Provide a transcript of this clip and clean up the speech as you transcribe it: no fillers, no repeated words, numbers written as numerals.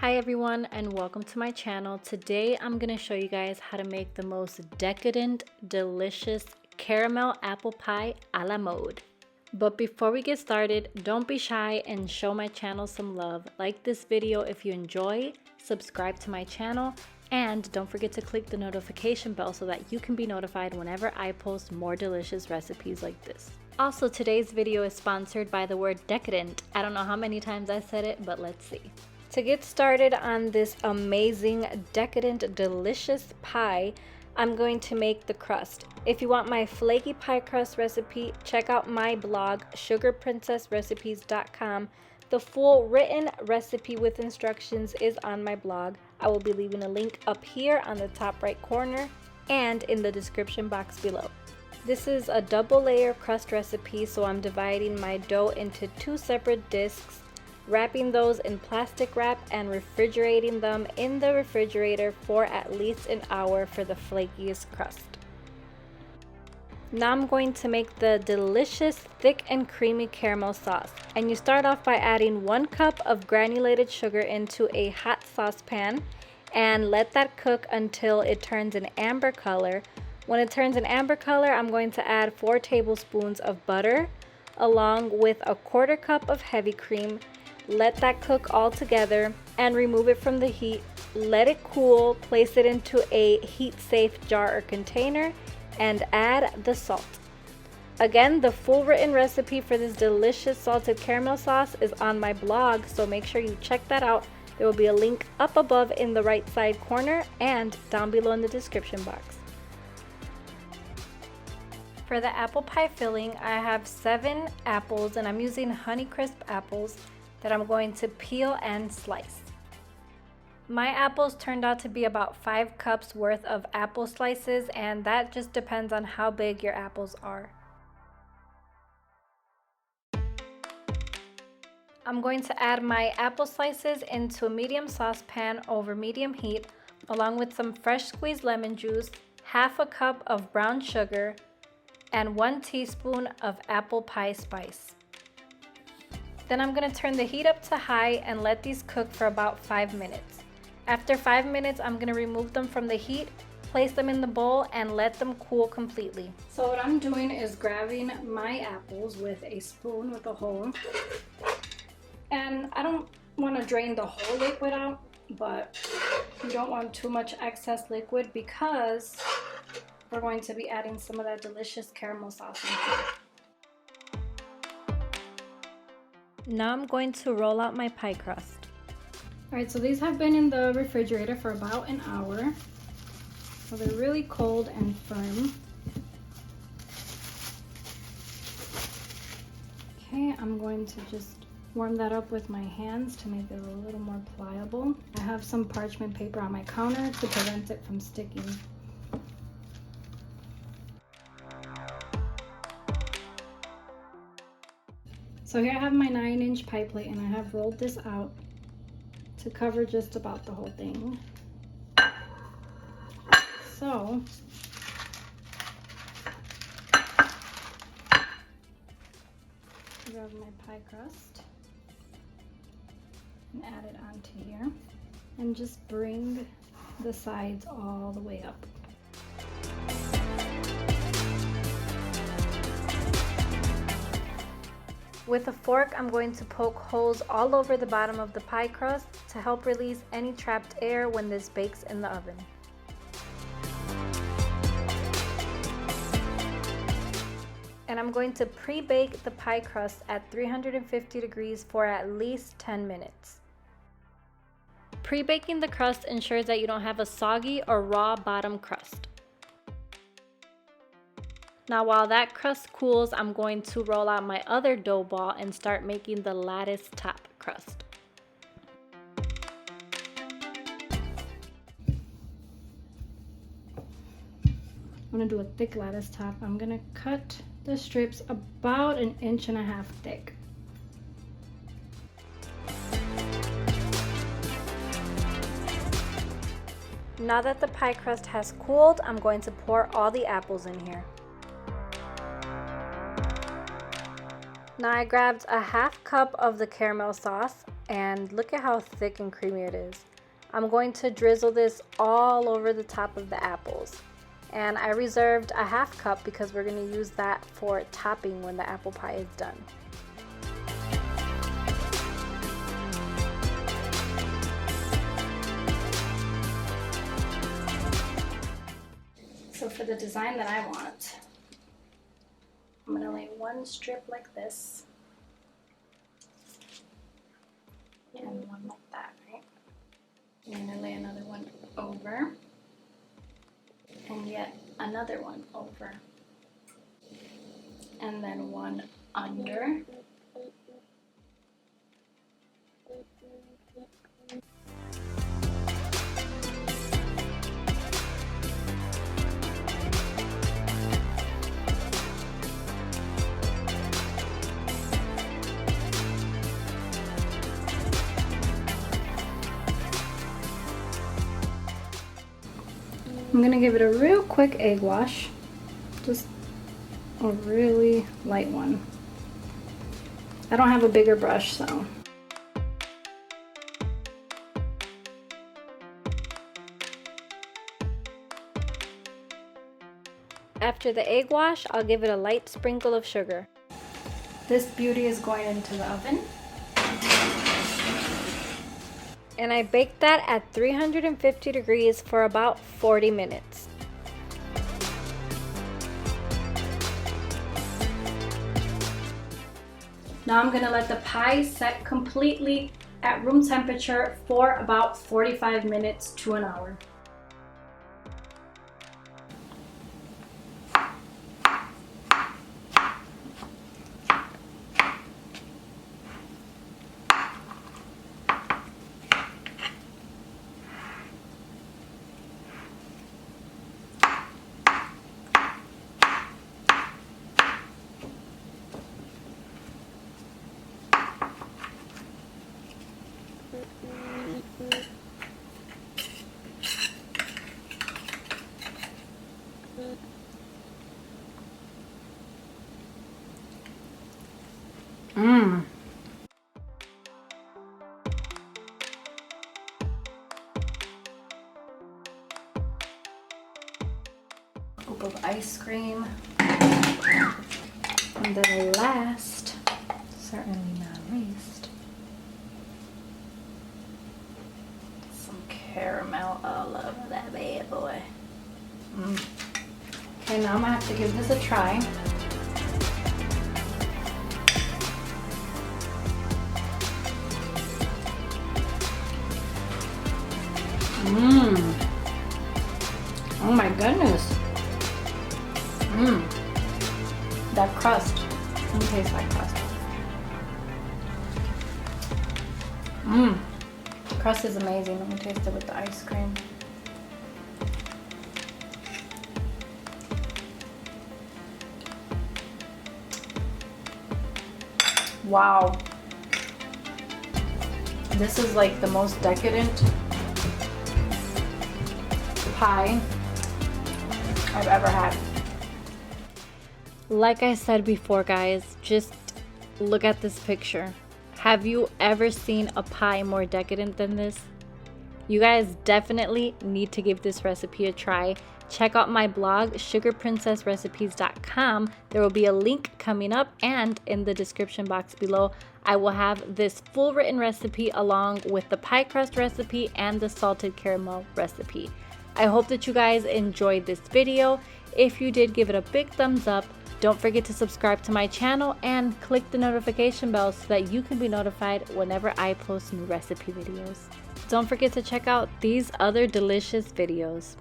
Hi everyone and welcome to my channel. Today I'm going to show you guys how to make the most decadent, delicious caramel apple pie a la mode. But before we get started, don't be shy and show my channel some love. Like this video if you enjoy, subscribe to my channel, and don't forget to click the notification bell so that you can be notified whenever I post more delicious recipes like this. Also, today's video is sponsored by the word decadent. I don't know how many times I said it, but let's see. To get started on this amazing, decadent, delicious pie, I'm going to make the crust. If you want my flaky pie crust recipe, check out my blog, sugarprincessrecipes.com. The full written recipe with instructions is on my blog. I will be leaving a link up here on the top right corner and in the description box below. This is a double layer crust recipe, so I'm dividing my dough into two separate discs, wrapping those in plastic wrap and refrigerating them in the refrigerator for at least an hour for the flakiest crust. Now I'm going to make the delicious thick and creamy caramel sauce, and you start off by adding 1 cup of granulated sugar into a hot saucepan and let that cook until it turns an amber color. When it turns an amber color, I'm going to add 4 tablespoons of butter along with a 1/4 cup of heavy cream. Let that cook all together and remove it from the heat. Let it cool, place it into a heat-safe jar or container, and add the salt. Again, the full written recipe for this delicious salted caramel sauce is on my blog, so make sure you check that out. There will be a link up above in the right side corner and down below in the description box. For the apple pie filling, I have 7 apples, and I'm using Honeycrisp apples that I'm going to peel and slice. My apples turned out to be about 5 cups worth of apple slices, and that just depends on how big your apples are. I'm going to add my apple slices into a medium saucepan over medium heat, along with some fresh squeezed lemon juice, 1/2 cup of brown sugar, and 1 teaspoon of apple pie spice. Then I'm going to turn the heat up to high and let these cook for about 5 minutes. After 5 minutes, I'm going to remove them from the heat, place them in the bowl, and let them cool completely. So what I'm doing is grabbing my apples with a spoon with a hole. And I don't want to drain the whole liquid out, but you don't want too much excess liquid because we're going to be adding some of that delicious caramel sauce in here. Now I'm going to roll out my pie crust. Alright, so these have been in the refrigerator for about an hour. So they're really cold and firm. Okay, I'm going to just warm that up with my hands to make it a little more pliable. I have some parchment paper on my counter to prevent it from sticking. So here I have my 9-inch pie plate, and I have rolled this out to cover just about the whole thing. So grab my pie crust and add it onto here, and just bring the sides all the way up. With a fork, I'm going to poke holes all over the bottom of the pie crust to help release any trapped air when this bakes in the oven. And I'm going to pre-bake the pie crust at 350 degrees for at least 10 minutes. Pre-baking the crust ensures that you don't have a soggy or raw bottom crust. Now while that crust cools, I'm going to roll out my other dough ball and start making the lattice top crust. I'm going to do a thick lattice top. I'm going to cut the strips about 1.5 inches thick. Now that the pie crust has cooled, I'm going to pour all the apples in here. Now I grabbed a 1/2 cup of the caramel sauce, and look at how thick and creamy it is. I'm going to drizzle this all over the top of the apples. And I reserved a half cup because we're going to use that for topping when the apple pie is done. So for the design that I want, I'm going to lay one strip like this and one like that, right? I'm going to lay another one over and yet another one over and then one under. I'm gonna give it a real quick egg wash, just a really light one. I don't have a bigger brush, so. After the egg wash, I'll give it a light sprinkle of sugar. This beauty is going into the oven. And I baked that at 350 degrees for about 40 minutes. Now I'm gonna let the pie set completely at room temperature for about 45 minutes to an hour. Scoop of ice cream. And then last, certainly not least, some caramel all over that bad boy. Okay, now I'm gonna have to give this a try. Oh my goodness. That crust. It tastes like crust. The crust is amazing. Let me taste it with the ice cream. Wow. This is like the most decadent pie I've ever had. Like I said before, guys, just look at this picture. Have you ever seen a pie more decadent than this? You guys definitely need to give this recipe a try. Check out my blog, sugarprincessrecipes.com. There will be a link coming up, and in the description box below, I will have this full written recipe along with the pie crust recipe and the salted caramel recipe. I hope that you guys enjoyed this video. If you did, give it a big thumbs up. Don't forget to subscribe to my channel and click the notification bell so that you can be notified whenever I post new recipe videos. Don't forget to check out these other delicious videos.